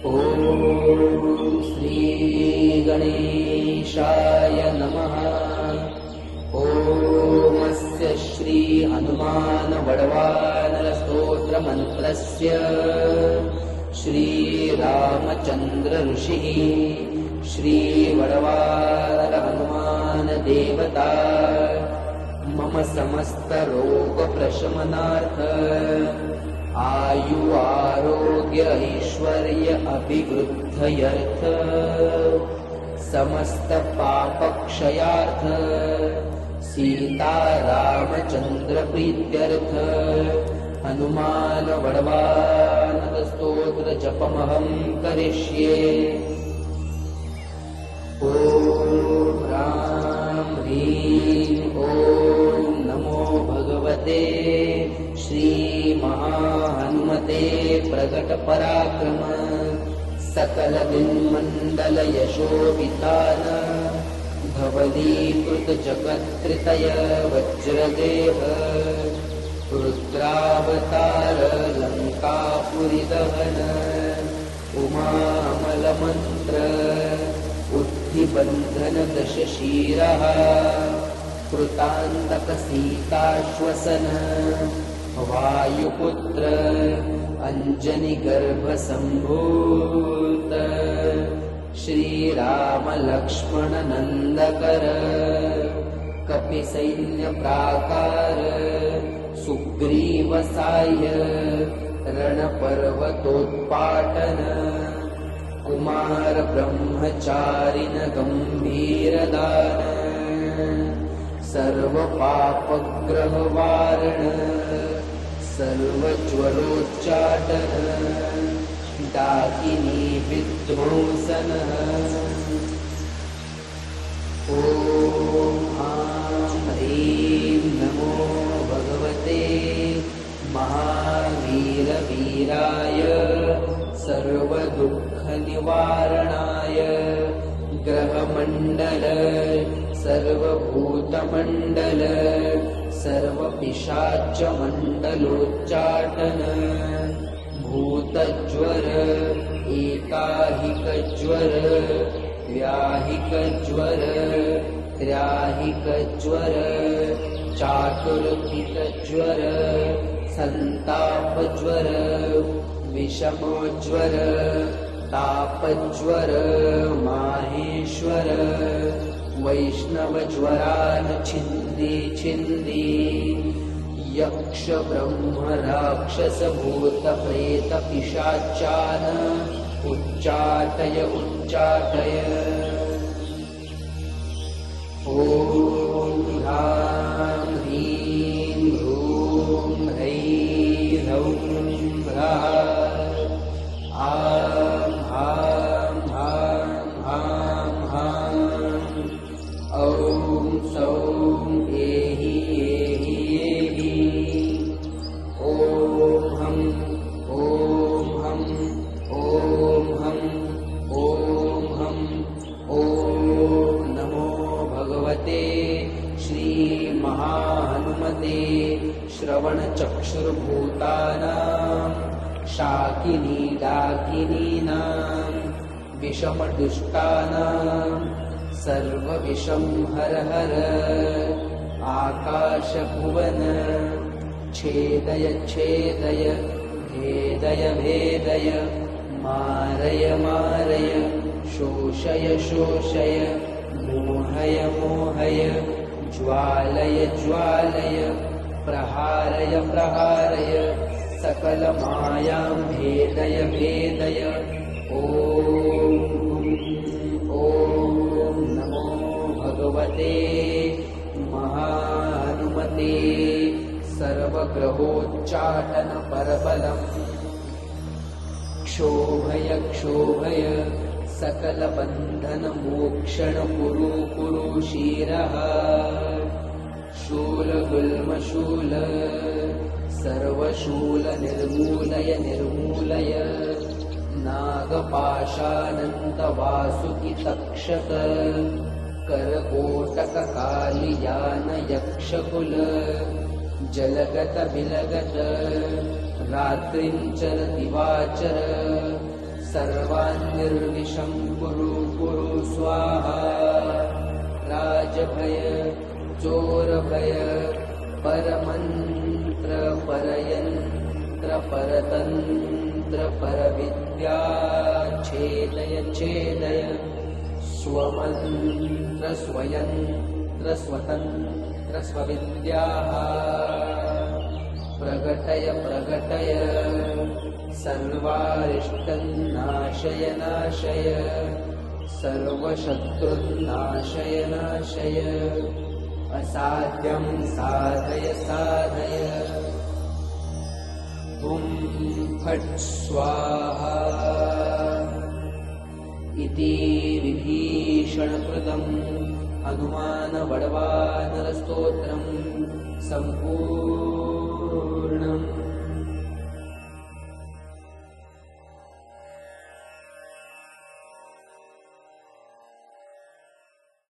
ॐ श्री गणेशाय नमः। ॐ श्री हनुमान वडवानर स्तोत्र मंत्रस्य श्री रामचंद्र ऋषिः श्री वडवानर हनुमान देवता मम समस्त रोग प्रशमनार्थ आयु आरोग्य ऐश्वर्य अभिवृद्धयर्थ समस्त पाप क्षयार्थ सीता रामचंद्र प्रीत्यर्थ हनुमान वडवानर स्तोत्र जपमहं करिष्ये। ॐ राम ह्रीं ॐ नमो भगवते श्री महाहनुमते प्रकट पराक्रम सकल दिन्मण्डल यशोवितान धवलीकृत जगत्त्रितय वज्रदेह रुद्रावतार लंकापुरी दहन उमामल मंत्र उद्धिबंधन दशशीरः कृतांतक सीताश्वसन वायुपुत्र अंजनी गर्भ संभूत श्रीराम लक्ष्मण नंदकर कपि सैन्य प्राकार सुग्रीव साह्य रण पर्वतोत्पाटन कुमार ब्रह्मचारिण गंभीरदान सर्व पापग्रह वारण सर्व ज्वरोच्चाटन डाकिनी विध्वंसन। ॐ ह्रीं नमो भगवते महावीर वीराय सर्वदुःख निवारणाय ग्रहमण्डल सर्वभूतमण्डल सर्वपिशाच मण्डलोच्चाटन भूतज्वर एकाहिकज्वर व्याहिकज्वर त्रयाहिकज्वर चातुर्थिकज्वर संतापज्वर विषमोज्वर तापज्वर माहेश्वर वैष्णवज्वरान् छिन्दी छिन्दी यक्ष ब्रह्म राक्षस भूत प्रेत पिशाचान् उच्चाटय उच्चाटय। ॐ ह्रां ह्रीं ह्रूं ह्रैं ह्रौं ह्राः आं हां हां हां हां ॐ सौं एहि एहि एहि ॐ हं ॐ हं ॐ हं ॐ हं ॐ नमो भगवते श्री महाहनुमते श्रवणचक्षुर्भूतानां शाकिनी डाकिनीनां विषमदुष्टानां सर्वविषं हर हर आकाशभुवन छेदय छेदय भेदय भेदय मारय मारय शोषय शोषय मोहय मोहय ज्वालय ज्वालय प्रहारय प्रहारय सकल मायां भेदय भेदय। ॐ नमो भगवते महाहनुमते सर्वग्रहोच्चाटन परबलम् क्षोभय क्षोभय सकल बंधन मोक्षण कुरु कुरु शिरः शूल गुल्म शूल सर्वशूल निर्मूलय निर्मूलय नागपाशानंत वासुकी तक्षक करकोटक कालियान यक्षकुल जलगत बिलगत रात्रिंचर दिवाचर सर्वान् निर्विषं कुरु कुरु स्वाहा राजभय चोरभय परमन्त्र परयन्त्र परतन्त्र परविद्या छेदय छेदय स्वमन्त्र स्वयन्त्र स्वतन्त्र स्वविद्याः प्रगटय प्रगटय सर्वारिष्टन्नाशय नाशय सर्वशत्रुन्नाशय नाशय असाध्यं साधय साधय हुं फट् स्वाहा इति विभीषणकृतं हनुमानवडवानरस्तोत्रं सम्पूर्णम्